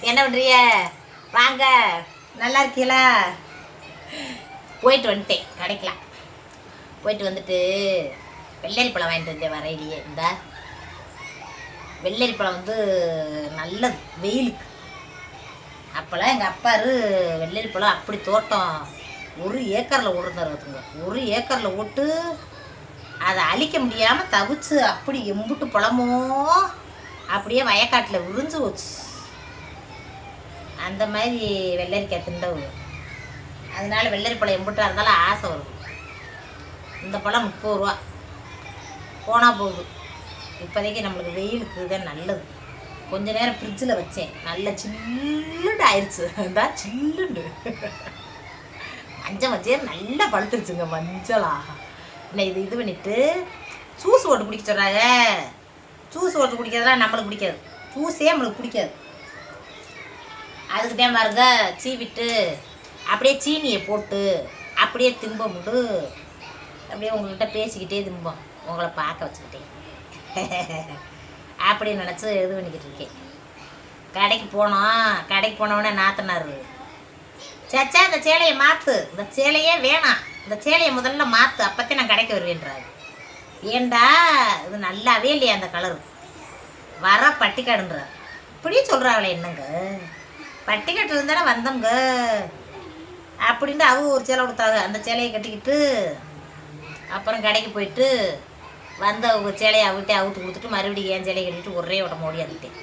என்ன பண்ணுறிய? வாங்க, நல்லா இருக்கீங்களா? போயிட்டு வந்துட்டேன் கடைக்கலாம். போயிட்டு வந்துட்டு வெள்ளரி பழம் வாங்கிட்டு வந்தேன் வரையிலேயே. இந்த வெள்ளரி பழம் வந்து நல்லது வெயிலுக்கு. அப்போல்லாம் எங்கள் அப்பாரு வெள்ளரி பழம் அப்படி தோட்டம் 1 ஏக்கரில் ஓடுறாரு பார்த்துங்க. 1 ஏக்கரில் ஓட்டு அதை அழிக்க முடியாமல் தவிச்சு அப்படி எம்புட்டு பழமோ அப்படியே வயக்காட்டில் விரிஞ்சு போச்சு. அந்த மாதிரி வெள்ளரிக்காய் திண்டவு. அதனால வெள்ளரி பழம் எம்புட்டாக இருந்தாலும் ஆசை வருது. இந்த பழம் 30 ரூபா போனால் போகுது. இப்போதைக்கு நம்மளுக்கு வெயிலுக்கு தான் நல்லது. கொஞ்ச நேரம் ஃப்ரிட்ஜில் வச்சேன், நல்ல சில்லுண்டு ஆயிடுச்சு. அதான் சில்லுண்டு மஞ்சள் வச்சேன் நல்லா பழுத்துருச்சுங்க. மஞ்சளா இன்னும் இது பண்ணிவிட்டு ஜூஸ் போட்டு குடிக்க சொல்கிறாங்க. ஜூஸ் போட்டு குடிக்கிறதுலாம் நம்மளுக்கு பிடிக்காது. ஜூஸே நம்மளுக்கு பிடிக்காது. அதுக்கிட்டே பாருங்க சீவிட்டு அப்படியே சீனியை போட்டு அப்படியே திம்போம்ட்டு அப்படியே உங்கள்கிட்ட பேசிக்கிட்டே திம்போம். உங்களை பார்க்க வச்சுக்கிட்டேன் அப்படி நினச்சி இது பண்ணிக்கிட்டு இருக்கேன். கடைக்கு போனோடனே நாத்தனார், சேச்சா இந்த சேலையை மாற்று, இந்த சேலையே வேணாம், இந்த சேலையை முதல்ல மாற்று, அப்போத்தே நான் கடைக்கு வருவேன்றாரு. ஏண்டா இது நல்லாவே இல்லையா அந்த கலரு, வர பட்டிக்காடுன்றார். இப்படியே சொல்கிறாங்களே என்னங்க, பட்டிக்காட்டில் இருந்தானே வந்தோங்க அப்படின்ட்டு அவங்க ஒரு சேலை கொடுத்தாங்க. அந்த சேலையை கட்டிக்கிட்டு அப்புறம் கடைக்கு போயிட்டு வந்து அவங்க சேலையை அவுத்து கொடுத்துட்டு மறுபடியும் ஏன் சேலையை கட்டிட்டு ஒரே ஓட்டம் ஓடியாந்துட்டேன்.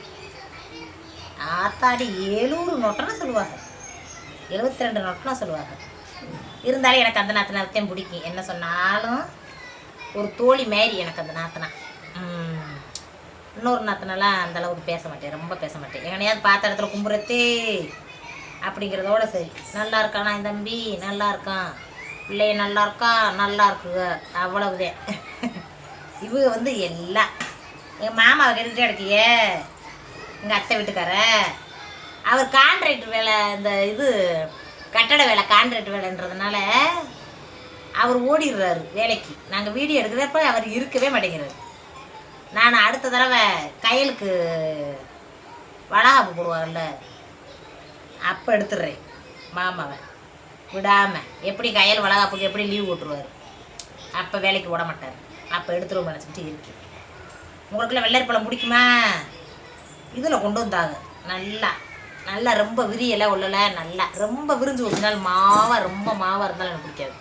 ஆத்தாடி 700 நொட்டனா சொல்லுவாங்க, 72 நொட்டனா சொல்லுவாங்க. இருந்தாலும் எனக்கு அந்த நாத்தனாத்தையும் பிடிக்கும். என்ன சொன்னாலும் ஒரு தோழி மாரி எனக்கு அந்த நாத்தனா. இன்னொரு நாத்தனெல்லாம் அந்தளவுக்கு பேச மாட்டேன், ரொம்ப பேச மாட்டேன். எங்கனையாவது பார்த்த இடத்துல கும்புறத்தே அப்படிங்கிறதோட சரி. நல்லா இருக்கானா என் தம்பி, நல்லா இருக்கான், பிள்ளைய நல்லா இருக்கா, நல்லா இருக்குங்க, அவ்வளவுதான். இவங்க வந்து எல்லாம் எங்கள் மாமாவை கேட்டுகிட்டே இருக்கிய. எங்கள் அத்தை வீட்டுக்கார அவர் கான்ட்ராக்ட் வேலை, இந்த இது கட்டட வேலை கான்ட்ராக்ட் வேலைன்றதுனால அவர் ஓடிடுறாரு வேலைக்கு. நாங்கள் வீடியோ எடுக்கிறப்ப அவர் இருக்கவே மாட்டேங்கிறாரு. நான் அடுத்த தடவை கையலுக்கு வளகாப்பு போடுவார்ல அப்போ எடுத்துடுறேன் மாமாவை விடாமல். எப்படி கையல் வளகாப்புக்கு எப்படி லீவ் போட்டுருவார், அப்போ வேலைக்கு விட மாட்டார். அப்போ எடுத்துருவோம் நினச்சிக்கிட்டு இருக்கேன். உங்களுக்குள்ள வெள்ளரி பழம் பிடிக்குமா? இதில் கொண்டு வந்தாங்க. நல்லா நல்லா ரொம்ப விரியலை உள்ளல, நல்லா ரொம்ப விரிஞ்சு வச்சுனால ரொம்ப மாவாக இருந்தாலும் எனக்கு பிடிக்காது.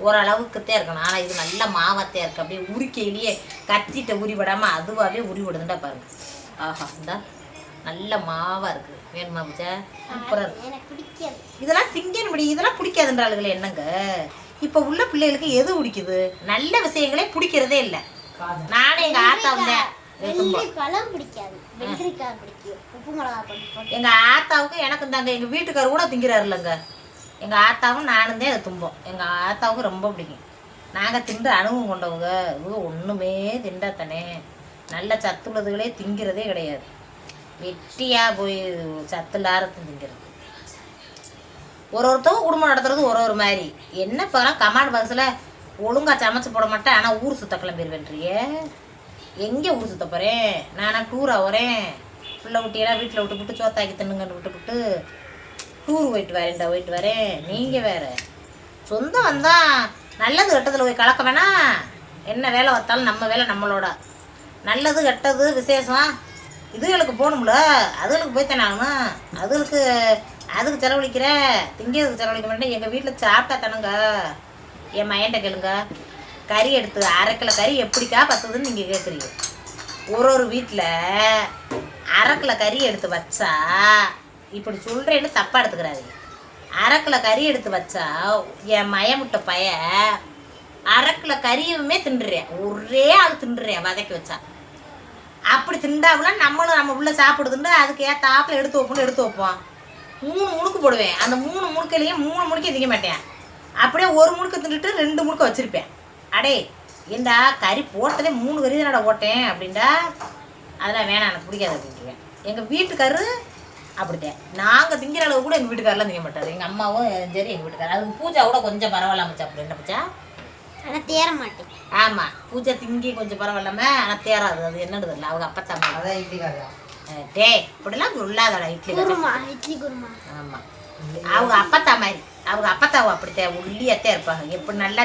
ஓரளவுக்குத்தான் இருக்கணும். ஆனால் இது நல்ல மாவாத்தே இருக்குது. அப்படியே உரிக்கையிலேயே கத்திட்ட உரிவிடாமல் அதுவாகவே உரிவிடுதுண்டா பாருங்க. ஆஹா, இந்தா நல்ல மாவாக இருக்குது. வேணுமா பூஜா? சூப்பராக இருக்கு. இதெல்லாம் திங்கன்னு முடி, இதெல்லாம் பிடிக்காதுன்ற ஆளுகளை என்னங்க. இப்போ உள்ள பிள்ளைகளுக்கு எது பிடிக்குது? நல்ல விஷயங்களே பிடிக்கிறதே இல்லை. நானே எங்கள் ஆத்தா வந்தேன், எங்க ஆத்தாவுக்கு எனக்கு தாங்க. எங்க வீட்டுக்காரர் கூட திங்கிறாரு இல்லைங்க. எங்க ஆத்தாவும் நானும் தான் அதை தும்போம். எங்க ஆத்தாவுக்கு ரொம்ப பிடிக்கும். நாங்க திண்டு அனுபவம் கொண்டவங்க. இவங்க ஒண்ணுமே திண்டாத்தானே. நல்ல சத்துள்ளதுகளே திங்கிறதே கிடையாது. வெட்டியா போய் சத்து இல்லாரத்தும் திங்கிறது. ஒருத்தவங்க குடும்பம் நடத்துறது ஒரு மாதிரி. என்ன இப்போலாம் கமாண்ட் பாக்ஸில் ஒழுங்காக சமைச்சு போட மாட்டேன், ஆனால் ஊர் சுத்த கிளம்பிடுவேன்றிய. எங்கே ஊர் சுத்த போகிறேன்? நானா டூராக வரேன். பிள்ளை குட்டியெல்லாம் வீட்டில் விட்டுவிட்டு சோத்தாக்கி தின்னுங்கன்னு விட்டுவிட்டு டூர் போயிட்டு வரேன். நீங்கள் வேறு சொந்தம் வந்தால் நல்லது கெட்டதில் போய் கலக்க வேணாம். என்ன வேலை பார்த்தாலும் நம்ம வேலை நம்மளோட. நல்லது கெட்டது விசேஷம் இதுகளுக்கு போகணும்ல, அதுகளுக்கு போய்த்தானே ஆகணும். அதுக்கு செலவழிக்கிற, திங்கிறதுக்கு செலவழிக்க மாட்டேன். எங்கள் வீட்டில் சாப்பிட்டா தானுங்க. என் மையன்ட்ட கேளுங்க, கறி எடுத்து 1/2 கிலோ கறி எப்படிக்கா பத்துதுன்னு நீங்கள் கேட்குறீங்க. ஒரு வீட்டில் 1/2 கிலோ கறி எடுத்து வச்சா, இப்படி சொல்கிறேன்னு தப்பாக எடுத்துக்கிறாரு. 1/2 கிலோ கறி எடுத்து வச்சா என் மயமுட்ட பைய 1/2 கிலோ கறியுமே தின்றுறேன். ஒரே ஆள் தின்றுறேன் வதக்கி வச்சா. அப்படி திண்டாவுலாம் நம்மளும் நம்ம உள்ள சாப்பிடுதுன்னு அதுக்கு ஏத்தாப்பில் எடுத்து வைப்போம். 3 முழுக்கு போடுவேன். அந்த 3 முழுக்கையிலையும் 3 முழுக்கே திங்க மாட்டேன். அப்படியே 1 முழுக்க தின்னுட்டு 2 முழுக்க வச்சுருப்பேன். அடே ஏண்டா கறி போட்டதே 3 கறி தானடா போட்டேன் அப்படின்டா. அதெல்லாம் வேணாம், எனக்கு பிடிக்காது அப்படின்ட்டுருவேன். எங்கள் வீட்டுக்காரரு அப்படித்தான். நாங்கள் திங்கிற அளவு கூட எங்கள் வீட்டுக்காரெலாம் திங்க மாட்டார். எங்கள் அம்மாவும் சரி, எங்கள் வீட்டுக்காரர். அதுக்கு பூஜா கூட கொஞ்சம் பரவாயில்லாமச்சா. அப்படி என்ன பூஜா? ஆனால் தேர மாட்டேன். ஆமாம், பூஜை திங்கி கொஞ்சம் பரவாயில்லாம, ஆனால் தேராது. அது என்னது இல்லை, அவங்க அப்பா தம்பி. அதான் இப்படி டே இப்படிலாம் சொல்லாதடா இட்லி குருமா இட்லி குருமா. ஆமாம், அவங்க அப்பத்தா மாதிரி, அவங்க அப்பத்தாவும் அப்படித்தான் ஒல்லியத்தே இருப்பாங்க. எப்படி நல்லா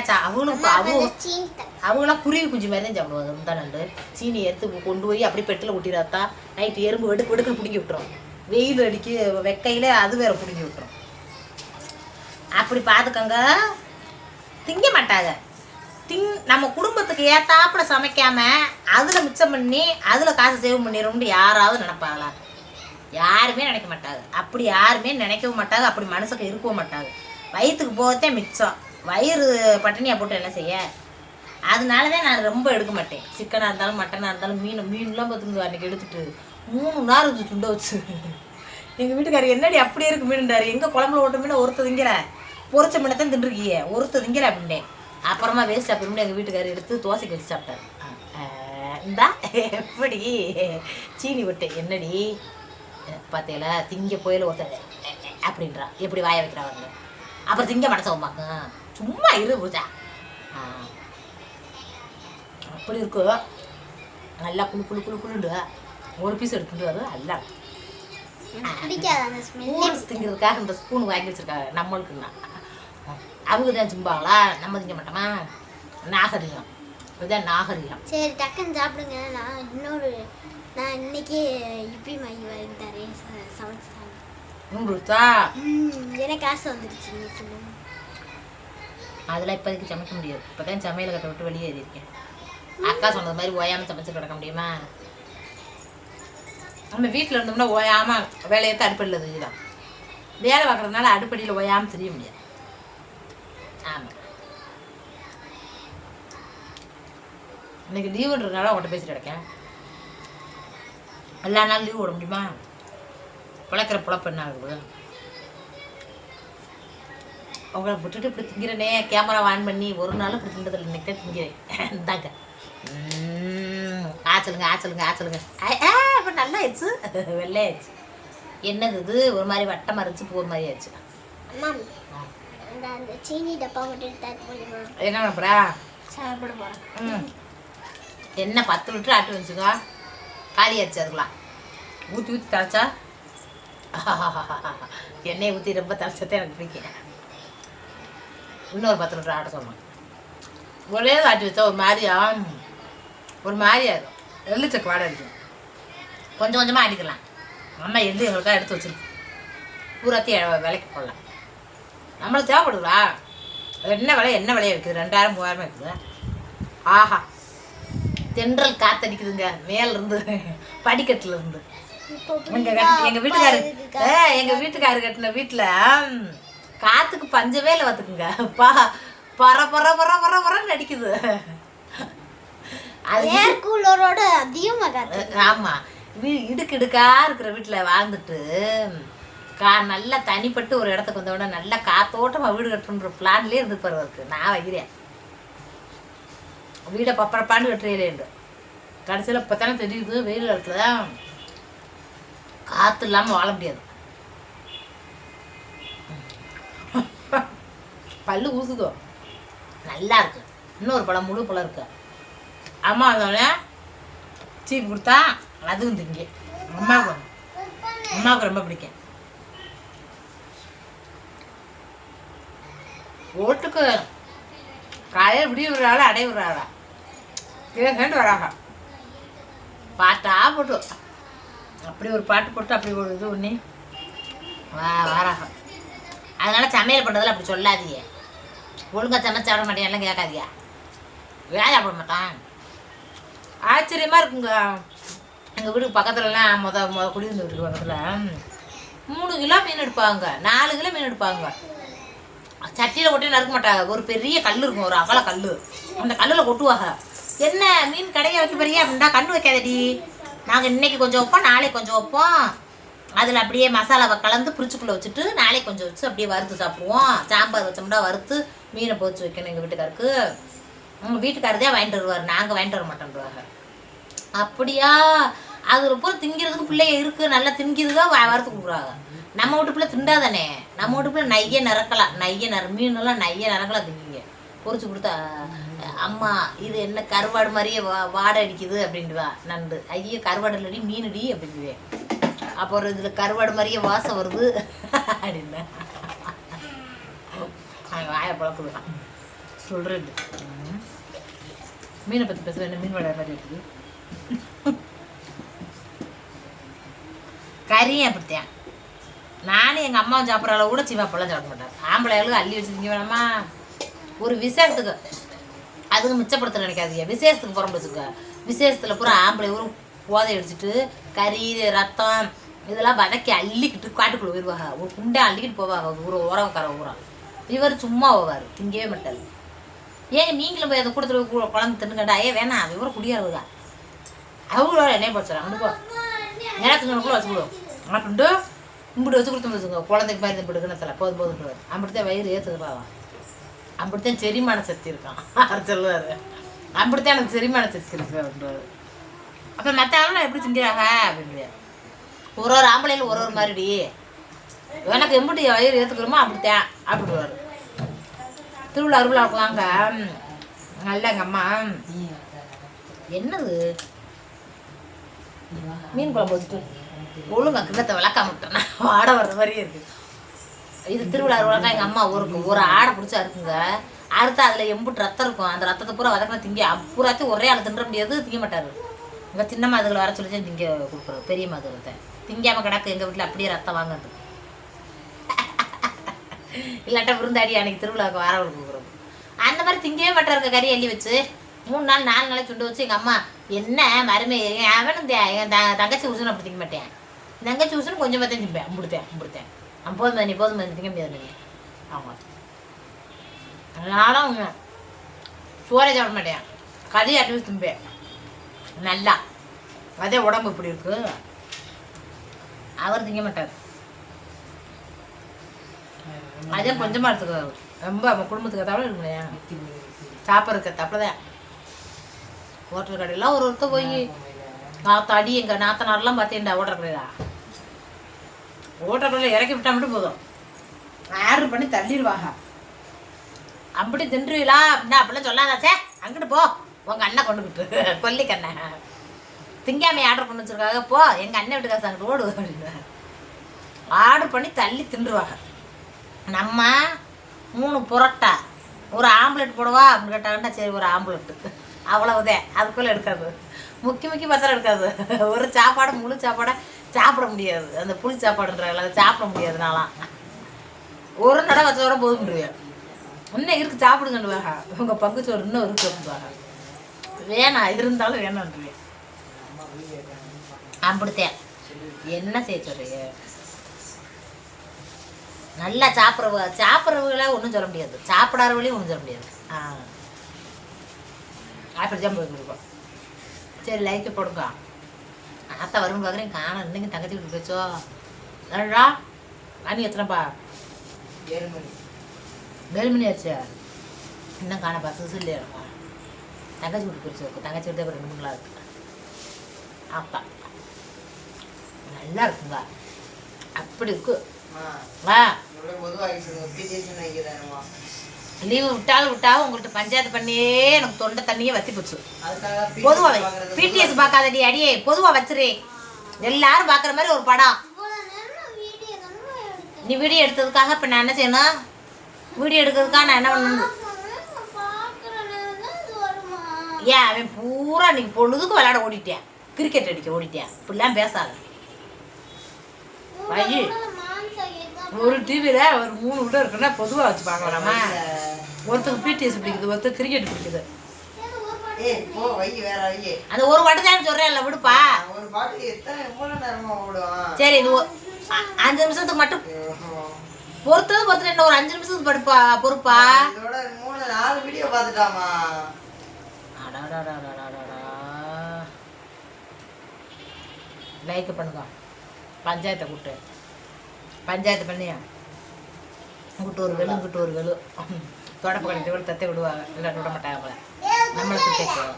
அவங்களாம் குருவி குஞ்சு மாதிரி தான் சாப்பிடுவாங்க. முந்தா நண்டு சீனி எடுத்து கொண்டு போய் அப்படி பெட்டில் ஊட்டிடாத்தா நைட்டு எறும்பு வெடுக்கு பிடிங்கி விட்டுரும். வெயில் அடிக்கு வெக்கையில் அது வேற பிடிங்கி விட்டுரும். அப்படி பார்த்துக்கோங்க, திங்க மாட்டாங்க. நம்ம குடும்பத்துக்கு ஏத்தாப்புல சமைக்காம அதில் மிச்சம் பண்ணி அதில் காசு சேவ் பண்ணிடும்னு யாராவது நினைப்பாங்களா? யாருமே நினைக்க மாட்டாங்க. அப்படி யாருமே நினைக்கவும் மாட்டாங்க. அப்படி மனசுக்கு இருக்கவும் மாட்டாங்க. வயிற்றுக்கு போகத்தே மிச்சம், வயிறு பட்டினியாக போட்டு என்ன செய்ய? அதனால தான் நான் ரொம்ப எடுக்க மாட்டேன். சிக்கனாக இருந்தாலும் மட்டனாக இருந்தாலும் மீன்லாம் பார்த்துங்க. அன்றைக்கி எடுத்துட்டு 3 நாள் இருந்துச்சு சுண்டை வச்சு. எங்கள் வீட்டுக்காரர் என்னடி அப்படி இருக்கு மீனுண்டாரு, எங்கள் குழம்புல ஓட்ட மீனை ஒருத்த திங்கிற, பொரிச்ச மீனை தான் தின்றுருக்கிய ஒருத்த திங்கிற அப்படின்னேன். அப்புறமா வேஸ்ட் அப்படின்னு எங்கள் வீட்டுக்காரர் எடுத்து தோசைக்கு வச்சு சாப்பிட்டாரு. இந்தா எப்படி சீனி விட்டு என்னடி பார்த்தேல திங்க போயில ஒருத்தர் அப்படின்றா, எப்படி வாய வைக்கிறாங்க. அப்புறம் திங்க மனசவமாக்கு சும்மா இரு பூஜா. அப்படி இருக்கு. நல்லா குழுண்டு ஒரு பீஸ் எடுத்துட்டு வரும். நல்லா திங்கிறதுக்காக இந்த ஸ்பூன் வாங்கி வச்சிருக்காங்க நம்மளுக்குன்னா. அவங்க தான் சிம்பாங்களா, நம்ம திங்க மாட்டோமா? நாகரிகம், இதுதான் நாகரிகம். சரி டக்குன்னு சாப்பிடுங்க. நான் இன்னைக்கு இப்பி மாங்கி வாங்கிட்டாரே சமைச்சு உங்களுக்கா எனக்கு ஆசை வந்துடுச்சு. நீங்கள் சொல்லுங்க. அதெல்லாம் இப்போதைக்கு சமைக்க முடியாது. இப்போ தான் சமையல் கட்டை விட்டு வெளியே ஏறியிருக்கேன். அக்கா சொன்னது மாதிரி ஓயாமல் சமைச்சு கிடக்க முடியுமா? நம்ம வீட்டில் இருந்தோம்னா ஓயாமல் வேலையத்தை அடுப்படியில் தெரியுதான். வேலை பார்க்குறதுனால அடுப்படியில் ஓயாமல் தெரிய முடியாது. ஆமாம், இன்னைக்கு லீவுன்றதுனால உங்கள்கிட்ட பேசிட்டு கிடக்கேன். எல்லா நாளும் லீவ் விட முடியுமா? பிழைக்கிற பிழப்பு என்ன ஆகுது? உங்களை விட்டுட்டு இப்படி திங்கிறனே, கேமரா ஆன் பண்ணி ஒரு நாளும் இப்படி தின்றதில்லை. இன்னைக்கு தான் திங்கிறேன். இந்தாங்க ஆச்சலுங்க. இப்போ நல்லா ஆயிடுச்சு, வெள்ளையாயிடுச்சு. என்னது இது ஒரு மாதிரி வட்டமாக இருந்துச்சு, பூ ஒரு மாதிரி ஆயிடுச்சு. சீனி டப்பா என்ன பண்ணுறா? சாப்பிட போகிறேன். என்ன 10 லிட்டர் ஆட்டு வச்சுக்கோ, காலி ஆயிடுச்சு. அதுக்குலாம் ஊற்றி தழைச்சா எண்ணெயை ஊற்றி ரொம்ப தழைச்சதே எனக்கு பிடிக்கும். இன்னொரு 10 லிட்டர் ஆட்ட சொல்லணும். ஒரே ஆட்டி வச்சா ஒரு மாதிரியா இருக்கும். எள்ளுச்சக்கு வாடகை இருக்கும். கொஞ்சம் கொஞ்சமாக ஆடிக்கலாம். அம்மா எள்ளு எங்களுக்காக எடுத்து வச்சுருக்கு. பூராத்தையும் விலைக்கு போடலாம். நம்மளுக்கு தேவைப்படுங்களா? என்ன விலையை இருக்குது? 2000 3000 இருக்குது. ஆஹா, தென்றல் காத்தடிக்குதுங்க மேலேருந்து, படிக்கட்டுல இருந்து. எங்கள் வீட்டுக்காரு கட்டின வீட்டில் காற்றுக்கு பஞ்சவே இல்லை பார்த்துக்குங்க. பரன்னு அடிக்குது. அது கூலரோட அதிகமாக. ஆமாம், இடுக்கா இருக்கிற வீட்டில் வாழ்ந்துட்டு நல்லா தனிப்பட்டு ஒரு இடத்துக்கு வந்தோட நல்லா காத்தோட்டமாக வீடு கட்டுன்ற பிளான்லேயே இருந்துப்பாரு அவருக்கு. நான் வைக்கிறேன் வீடை பப்பரப்பாண்டு கட்டுறையிலேண்டு. கடைசியில் இப்போ தானே தெரியுது வெயில் காலத்தில் காற்று இல்லாமல் வாழ முடியாது. பல்லு ஊசுதோ, நல்லா இருக்கு. இன்னொரு பழம் முழு பழம் இருக்கு. அம்மா அதோட சீப்பு கொடுத்தா அதுவும் திங்க. அம்மாவுக்கு ரொம்ப பிடிக்கும். ஓட்டுக்கு காலையில் விடிய விடுறாளா அடைய விடுறாளா கேட்டு வராங்க. பாட்டா போட்டு அப்படி ஒரு பாட்டு போட்டு அப்படி ஒரு இது ஒன்று வராங்க. அதனால சமையல் பண்ணுறதுல அப்படி சொல்லாதீங்க. ஒழுங்காக சமைச்சு சாப்பிட மாட்டேன் எல்லாம் கேட்காதியா. வேலை சாப்பிட மாட்டான். ஆச்சரியமாக இருக்குங்க. எங்கள் வீட்டுக்கு பக்கத்துலலாம் முத குடியிருந்த வீட்டுக்கு பக்கத்தில் 3 கிலோ மீன் எடுப்பாங்க, 4 கிலோ மீன் எடுப்பாங்க. சட்டியில் கொட்டி நறுக்க மாட்டாங்க. ஒரு பெரிய கல் இருக்கும், ஒரு அகல கல். அந்த கல்லில் கொட்டுவாங்க. என்ன மீன் கடையை வைக்க போறியா அப்படின்னா, கண்ணு வைக்காதடி, நாங்கள் இன்னைக்கு கொஞ்சம் வைப்போம் நாளைக்கு கொஞ்சம் வைப்போம். அதில் அப்படியே மசாலாவை கலந்து பிரிச்சுக்குள்ளே வச்சுட்டு நாளைக்கு கொஞ்சம் வச்சு அப்படியே வறுத்து சாப்பிடுவோம். சாம்பார் வச்சோம்னா வறுத்து மீனை போச்சு வைக்கணும். எங்கள் வீட்டுக்காருக்கு, உங்கள் வீட்டுக்காரதே வாங்கிட்டு வருவார், நாங்கள் வாங்கிட்டு வர மாட்டேன்றாங்க. அப்படியா? அது ரொம்ப திங்கிறதுக்கு பிள்ளைங்க இருக்குது, நல்லா திங்கிறதுக்கா வறுத்து கொடுக்குறாங்க. நம்ம வீட்டு பிள்ளை திண்டாதானே. நம்ம வீட்டு பிள்ளை மீனெல்லாம் நைய நிறக்கலாம் திங்கிங்க. பொறிச்சு கொடுத்தா அம்மா இது என்ன கருவாடு மாதிரியே வாடை அடிக்குது அப்படின்டுவா. நண்டு ஐயோ கருவாடு இல்லடி மீனுடி அப்படின்டுவேன். அப்புறம் இதில் கருவாடு மாதிரியே வாசம் வருது அப்படின்னு வாயை பழக்குதான் சொல்கிறேன். மீனை பற்றி பேசுவேன். என்ன மீன் வாடை மாதிரி இருக்குது. கறியும் அப்படித்தான். நானும் எங்கள் அம்மாவும் சாப்பிட்ற அளவு கூட சீவாப்பெல்லாம் சாப்பிட மாட்டேன். ஆம்பளைகளும் அள்ளி வச்சு திங்க வேணாமா. ஒரு விசேஷத்துக்கு அதுக்கு மிச்சப்படுத்த நினைக்காதீங்க. விசேஷத்துக்கு புறம் வச்சுக்க. விசேஷத்தில் பூரா ஆம்பளை ஊரும் போதை அடிச்சுட்டு கறி ரத்தம் இதெல்லாம் வதக்கி அள்ளிக்கிட்டு காட்டுக்குள்ளே போயிடுவாங்க. ஒரு குண்டை அள்ளிக்கிட்டு போவாங்க. உறவுக்கார ஊரா. இவர் சும்மா போவார், திங்கவே மாட்டார். ஏங்க நீங்களும் போய் அதை கொடுத்துட்டு குழந்தை தின்னுக்கண்டா. வேணாம் இவரை குடியாருவா. அவங்களோட என்னைய படிச்சிடறாங்க. அனுப்போ நேரத்துக்கு கூட வச்சுக்கிடுவோம் அப்படின்ட்டு இப்படி வச்சு கொடுத்து வச்சுங்க. குழந்தைக்கு மருந்து பிடிக்கணத்தில் போதும் போதுன்றார். அப்படித்தான் வயிறு ஏற்றுக்கிறான். அப்படித்தான் செரிமான சக்தி இருக்கான் அவர் சொல்லுவார். அப்படித்தான் எனக்கு செரிமான சக்தி இருக்கு அப்படின்றாரு. அப்போ மற்ற ஆளும் எப்படி திங்கிறாங்க அப்படின்னு ஒரு ஆம்பளையில் ஒரு மாதிரிடி. எனக்கு எப்படி வயிறு ஏற்றுக்கிறோமோ அப்படித்தான் அப்படிடுவார். திருவிழா அருவிழா வாங்க நல்ல எங்கள் அம்மா என்னது மீன் குழம்பு வச்சுட்டு ஒழுங்கா கிண்ணத்தை விளக்காம விட்டேன்னா ஆடை வர்ற மாதிரியே இருக்குது. இது திருவிழா அருவிழாக்கா எங்கள் அம்மா ஒரு ஆடை பிடிச்சா இருக்குங்க. அறுத்தா அதில் எம்புட்டு ரத்தம் இருக்கும். அந்த ரத்தத்தை பூரா வதக்கினா திங்க பூராத்தையும் ஒரே ஆள் தின்ற முடியாது. திங்க மாட்டார். எங்கள் சின்ன மாதுகளை வர சொல்லி திங்க கொடுக்குறது. பெரிய மாதுகளை திங்காமல் கிடக்கு. எங்கள் வீட்டில் அப்படியே ரத்தம் வாங்குறது. இல்லாட்டா விருந்தாடி அன்னைக்கு திருவிழாவுக்கு வாரவர்கள் கொடுக்குறோம். அந்த மாதிரி திங்கவே மாட்டாருங்க. கறி அள்ளி வச்சு 3 நாள் 4 நாளைக்கு சுண்டு வச்சு எங்கள் அம்மா என்ன மருமை அவனும் என் தங்கச்சி ஊசணும் அப்படி திங்க மாட்டேன். தங்கச்சி ஊசணும் கொஞ்சம் பார்த்தேன் திம்பேன். அம்பிடுத்தேன் போதும் திங்க முடியாது. ஆமாம் நானும் சோறை சாப்பிட மாட்டேன். கறி அட்லீஸ்ட் திம்பேன் நல்லா. அதே உடம்பு இப்படி இருக்கு. அவர் திங்க மாட்டார். அதே கொஞ்சமாக எடுத்துக்காரு. ரொம்ப நம்ம குடும்பத்துக்கு தவிர இருக்குல்லையா சாப்பிட்றதுக்கு தப்பில்தான். ஹோட்டல் கடையெல்லாம் ஒருத்தர் போய் நாத்தாடி எங்கள் நாத்தனாரெலாம் பார்த்தேன்டா ஓட்டல் கடையில் இறக்கி விட்டா மட்டும் போதும். ஆர்டர் பண்ணி தள்ளிடுவாங்க. அப்படி தின்றுவீங்களா அப்படின்னா அப்படிலாம் சொல்லாதாச்சே. அங்கிட்டு போ உங்கள் அண்ணன் கொண்டுக்கிட்டு கொல்லிக்கண்ணை திங்காமை ஆர்டர் பண்ணி வச்சுருக்காங்க. போ எங்கள் அண்ணன் வீட்டுக்காசு அங்கிட்டு ஓடு அப்படின்னு ஆர்டர் பண்ணி தள்ளி தின்றுவாங்க. நம்ம 3 புரோட்டா ஒரு ஆம்லெட் போடுவா அப்படின்னு கேட்டாங்கன்னா சரி ஒரு ஆம்லெட்டு அவ்வளவுதான். அதுக்குள்ளே எடுக்காது. முக்கி பத்திரம் எடுக்காது. ஒரு சாப்பாடை முழு சாப்பாடை சாப்பிட முடியாது. அந்த புளி சாப்பாடுன்றாங்கள அதை சாப்பிட முடியாதுனாலாம் ஒரு நடை வச்சோட போதும்ன்றுவேன். இன்னும் இருக்கு சாப்பிடுங்கன்னுவாங்க. உங்கள் பங்குச்சோறு இன்னும் இருக்கு அப்படின்வாங்க. வேணாம் இருந்தாலும் வேணான்றுவேன். அப்படித்தேன். என்ன செய்ய சொல்றீங்க. நல்லா சாப்பிட்றவங்கள ஒன்றும் சொல்ல முடியாது. சாப்பிடாதவங்களையும் ஒன்றும் சொல்ல முடியாது. அப்படிதான் போயிருக்கோம். சரி லைக்கு போடுங்க. அத்தை வரும் பார்க்குறேன் காண இன்னைக்கு தங்கச்சி வீட்டுக்கு போச்சோ அடா மணி எத்தனைப்பா 7 மணி ஆச்சு. இன்னும் காணப்பா சுசு இல்லையா தங்கச்சி வீட்டுக்கு போயிடுச்சு. தங்கச்சி வீட்டு 2 மணி நேரம் இருக்கு. அப்பா நல்லா இருக்குங்க. அப்படி இருக்கு. லீவு விட்டாலும் உங்கள்கிட்ட பஞ்சாயத்து பண்ணியே எனக்கு தொண்டை தண்ணியே வத்தி போச்சு. பொதுவாக பிடிஎஸ் பார்க்காதடி அடியே பொதுவாக வச்சிரு. எல்லாரும் பார்க்குற மாதிரி ஒரு படம். நீ வீடியோ எடுத்ததுக்காக இப்போ நான் என்ன செய்யணும். வீடியோ எடுக்கிறதுக்காக நான் என்ன பண்ணணும். ஏன் அவன் பூரா இன்னைக்கு பொழுதுக்கு விளையாட ஓடிட்டேன். கிரிக்கெட் அடிக்க ஓடிட்டேன். இப்படிலாம் பேசாத. ஐயோ ஒரு டிவியில் ஒரு 3 விட இருக்குன்னா பொதுவாக வச்சு பார்க்கலாமா. ஒருத்தருக்கு பிடிஎஸ் பிடிக்குது, ஒருத்தர் கிரிக்கெட் பிடிக்குது. அந்த ஒரு பாட்டு தான் சொல்றேன் விடுப்பா. சரி இது 5 நிமிஷத்துக்கு மட்டும் பொறுத்தது என்ன ஒரு 5 நிமிஷத்துக்கு படுப்பா பொறுப்பா. லைக் பண்ணுங்க. பஞ்சாயத்தை கூட்டு பஞ்சாயத்து பண்ணியா இங்கிட்டு ஒரு வெளு இங்கிட்டு ஒரு வெளு தொடப்ப கழிட்டு கூட தத்தை விடுவாங்க. இல்லை விட மாட்டாங்க. நம்மளுக்கு கேட்கும்.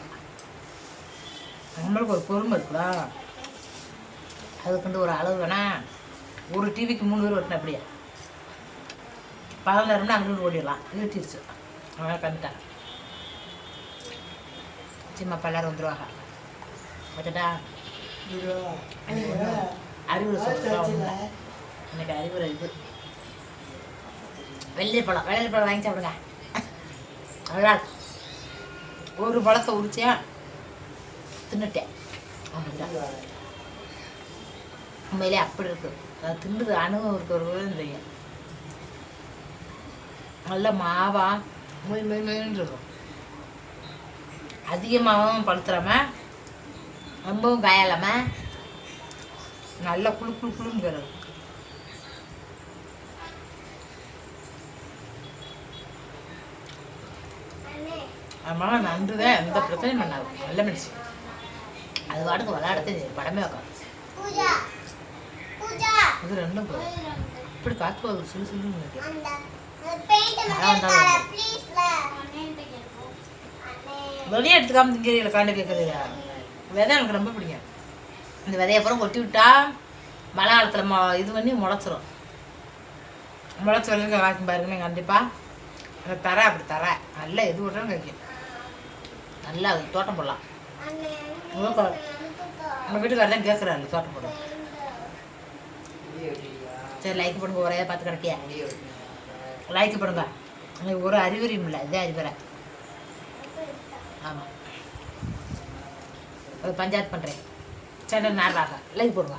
நம்மளுக்கு ஒரு பொறுமை இருக்குதா. அதுக்கு ஒரு அளவு வேணா. ஒரு டிவிக்கு 3 பேர் ஓட்டினா அப்படியே 14 நேரம்னா அங்கிட்டு ஓடிடலாம். இருட்டிடுச்சு. அதனால் கண்டுட்டேன். சின்ன பல்லாரும் வந்துடுவாங்க வச்சுட்டா அறிவுரை சொல்லுவாங்க எனக்கு அறிவுரை இது வெள்ளை பழம் வாங்கி சாப்பிடுங்க நல்லா ஒரு பழத்தை உரிச்சேன் தின்னுட்டேன் உண்மையிலே அப்படி இருக்கு அது தின்னுது அணுகும் இருக்கிறவங்களும் தெரியும் நல்ல மாவா மொய்ன்னு இருக்கும் அதிகமாகவும் பழுத்துறாம ரொம்பவும் காயலாம நல்லா குழுன்னு போயிடும் அதனால நன்று தான் எந்த பிரச்சனையும் பண்ணாது நல்ல மனுஷன் அது வாட்டுக்கு விளையாடத்தே படமே வைக்காது இது ரெண்டும் போதும் இப்படி காற்று போகுது சிலு மழை வந்தாலும் வெளியே எடுத்துக்காம திங்கிறீங்கள காண்டு கேட்குறீங்க விதை எனக்கு ரொம்ப பிடிக்கும் இந்த விதைய அப்புறம் கொட்டி விட்டா மழை காலத்தில் இது பண்ணி முளைச்சிரும் முளைச்சி வரைக்கும் காய்க்கும் பாருங்க கண்டிப்பாக அந்த தர அப்படி தர நல்லா எது விட்றாலும் கிடைக்கும் நல்லா அது தோட்டம் போடலாம் நம்ம வீட்டுக்காரர் தான் கேட்குறாரு தோட்டம் போடலாம் சரி லைக் பண்ணுங்க ஒரே பார்த்து கிடைக்கியா லைக் பண்ணுங்க எனக்கு ஒரு அறிவுரையும் இல்லை இதே அறிவுரை ஆமாம் பஞ்சாயத்து பண்ணுறேன் சரி நேரம் லைக் போடுங்க